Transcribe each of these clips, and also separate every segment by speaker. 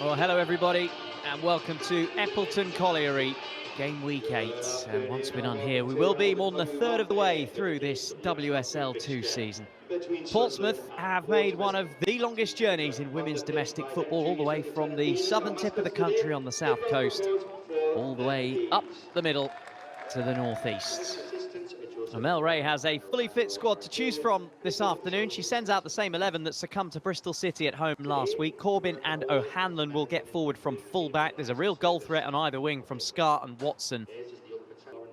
Speaker 1: Well, hello everybody, and welcome to Eppleton Colliery, game week 8. And once we're done here, we will be more than a third of the way through this WSL 2 season. Portsmouth have made one of the longest journeys in women's domestic football, all the way from the southern tip of the country on the south coast, all the way up the middle to the northeast. Mel Ray has a fully fit squad to choose from this afternoon. She sends out the same 11 that succumbed to Bristol City at home last week. Corbyn and O'Hanlon will get forward from full-back. There's a real goal threat on either wing from Scott and Watson.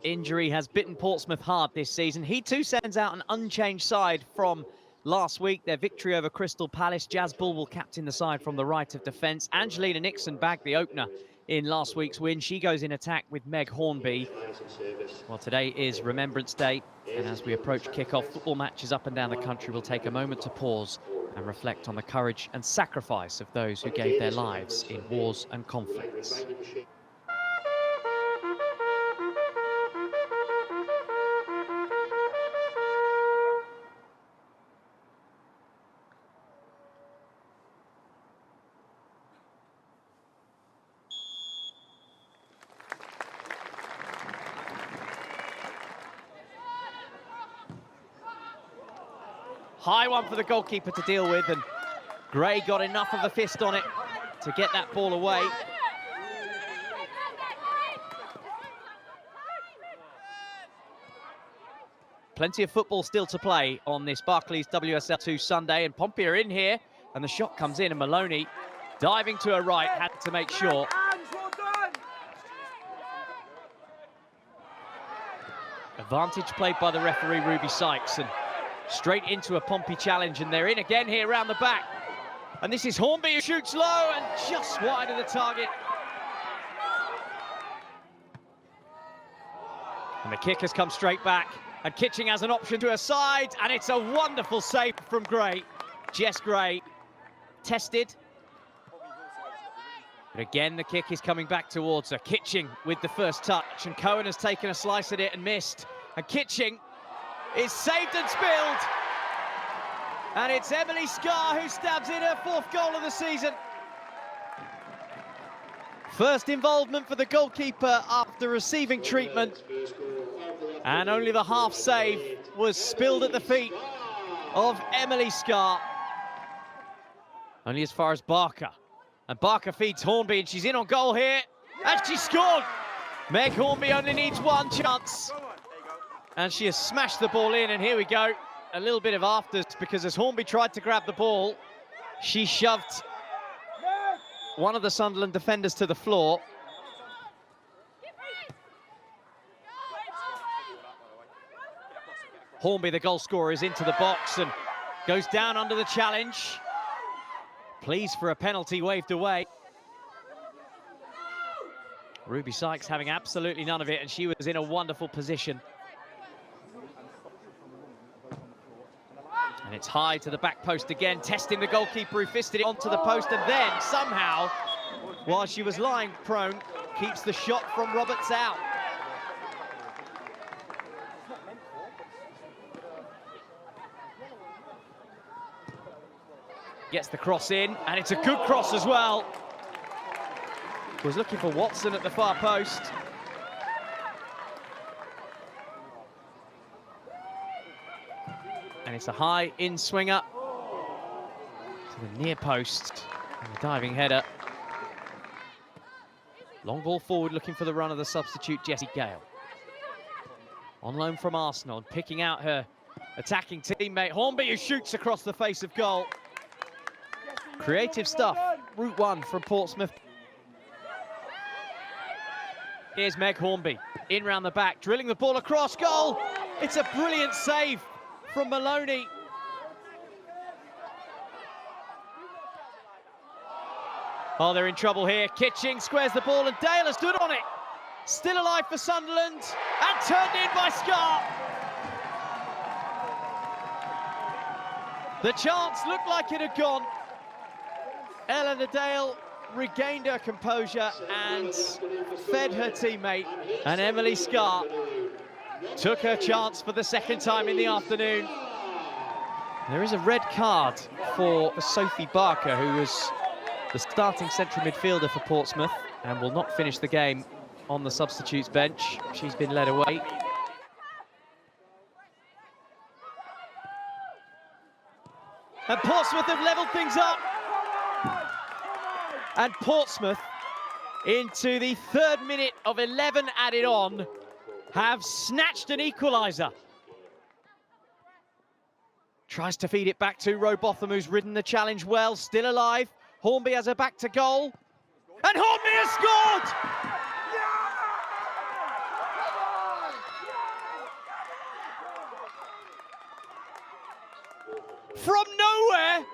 Speaker 1: Injury has bitten Portsmouth hard this season. He too sends out an unchanged side from last week. Their victory over Crystal Palace. Jazz Bull will captain the side from the right of defence. Angelina Nixon bagged the opener in last week's win. She goes in attack with Meg Hornby. Well, today is Remembrance Day, and as we approach kick-off, football matches up and down the country will take a moment to pause and reflect on the courage and sacrifice of those who gave their lives in wars and conflicts. High one for the goalkeeper to deal with, and Gray got enough of a fist on it to get that ball away. Plenty of football still to play on this Barclays WSL 2 Sunday, and Pompey are in here, and the shot comes in, and Maloney, diving to her right, had to make sure. Advantage played by the referee, Ruby Sykes, and straight into a Pompey challenge, and they're in again here around the back. And this is Hornby who shoots low and just wide of the target. And the kick has come straight back, and Kitching has an option to her side, and it's a wonderful save from Gray. Jess Gray, tested. But again, the kick is coming back towards her. Kitching with the first touch, and Cohen has taken a slice at it and missed. And Kitching is saved and spilled, and it's Emily Scarr who stabs in her 4th goal of the season. First involvement for the goalkeeper after receiving treatment, and only the half save was spilled at the feet of Emily Scarr. Only as far as Barker, and Barker feeds Hornby, and she's in on goal here, and she scored. Meg Hornby only needs one chance, and she has smashed the ball in, and here we go. A little bit of afters, because as Hornby tried to grab the ball, she shoved one of the Sunderland defenders to the floor. Hornby, the goal scorer, is into the box and goes down under the challenge. Pleas for a penalty waved away. Ruby Sykes having absolutely none of it, and she was in a wonderful position. And it's high to the back post again, testing the goalkeeper who fisted it onto the post, and then somehow, while she was lying prone, keeps the shot from Roberts out. Gets the cross in, and it's a good cross as well. Was looking for Watson at the far post. And it's a high in-swinger to the near post, and a diving header. Long ball forward, looking for the run of the substitute, Jessie Gale. On loan from Arsenal, and picking out her attacking teammate, Hornby, who shoots across the face of goal. Creative stuff, route 1 from Portsmouth. Here's Meg Hornby, in round the back, drilling the ball across goal. It's a brilliant save from Maloney. Oh, they're in trouble here. Kitching squares the ball, and Dale has stood on it. Still alive for Sunderland, and turned in by Scarr. The chance looked like it had gone. Eleanor Dale regained her composure and fed her teammate, and Emily Scarr took her chance for the 2nd time in the afternoon. There is a red card for Sophie Barker, who was the starting central midfielder for Portsmouth, and will not finish the game on the substitutes bench. She's been led away. And Portsmouth have levelled things up. And Portsmouth, into the 3rd minute of 11 added on, have snatched an equaliser. Tries to feed it back to Robotham, who's ridden the challenge well, still alive. Hornby has her back to goal. And Hornby has scored! From nowhere,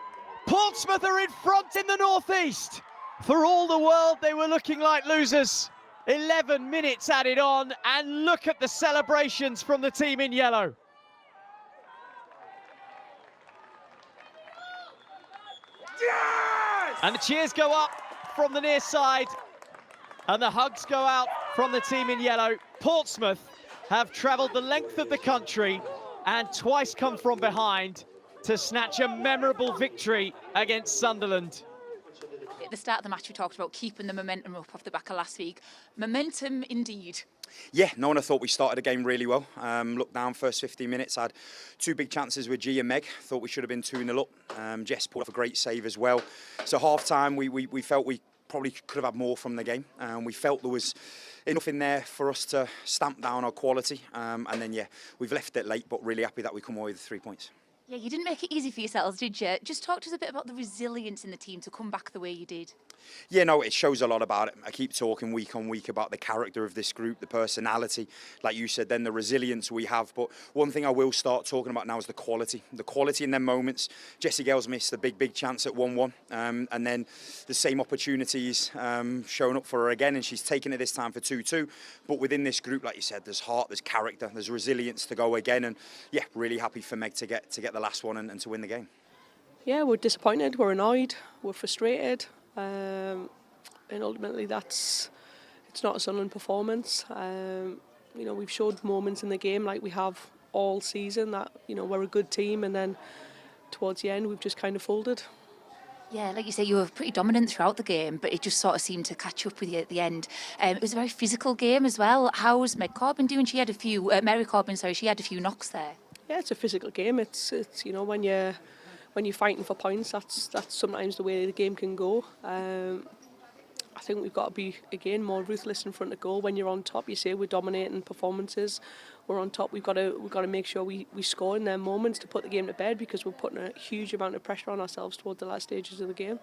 Speaker 1: Portsmouth are in front in the northeast. For all the world, they were looking like losers. 11 minutes added on, and look at the celebrations from the team in yellow. Yes! And the cheers go up from the near side, and the hugs go out from the team in yellow. Portsmouth have travelled the length of the country and twice come from behind to snatch a memorable victory against Sunderland.
Speaker 2: At the start of the match, we talked about keeping the momentum up off the back of last week. Momentum indeed.
Speaker 3: Yeah, no one thought we started the game really well. Looked down first 15 minutes, had 2 big chances with G and Meg. Thought we should have been 2-0 up. Jess put off a great save as well. So half time, we felt we probably could have had more from the game. We felt there was enough in there for us to stamp down our quality. And then, yeah, we've left it late, but really happy that we come away with 3 points.
Speaker 2: Yeah, you didn't make it easy for yourselves, did you? Just talk to us a bit about the resilience in the team to come back the way you did.
Speaker 3: Yeah, no, it shows a lot about it. I keep talking week on week about the character of this group, the personality, like you said, then the resilience we have. But one thing I will start talking about now is the quality. The quality in them moments. Jessie Gale's missed the big chance at 1-1. And then the same opportunities showing up for her again, and she's taken it this time for 2-2. But within this group, like you said, there's heart, there's character, there's resilience to go again. And yeah, really happy for Meg to get the last one and to win the game.
Speaker 4: Yeah, we're disappointed, we're annoyed, we're frustrated. And ultimately it's not a Sunderland performance. You know, we've showed moments in the game like we have all season that, you know, we're a good team, and then towards the end we've just kind of folded.
Speaker 2: Yeah, like you say, you were pretty dominant throughout the game, but it just sort of seemed to catch up with you at the end. It was a very physical game as well. How's Meg Corbin doing? She had a few, Mary Corbin, sorry, she had a few knocks there. Yeah,
Speaker 4: it's a physical game. It's you know, when you're fighting for points, that's sometimes the way the game can go. I think we've got to be, again, more ruthless in front of goal. When you're on top, you say we're dominating performances, we're on top, we've got to make sure we score in their moments to put the game to bed, because we're putting a huge amount of pressure on ourselves towards the last stages of the game.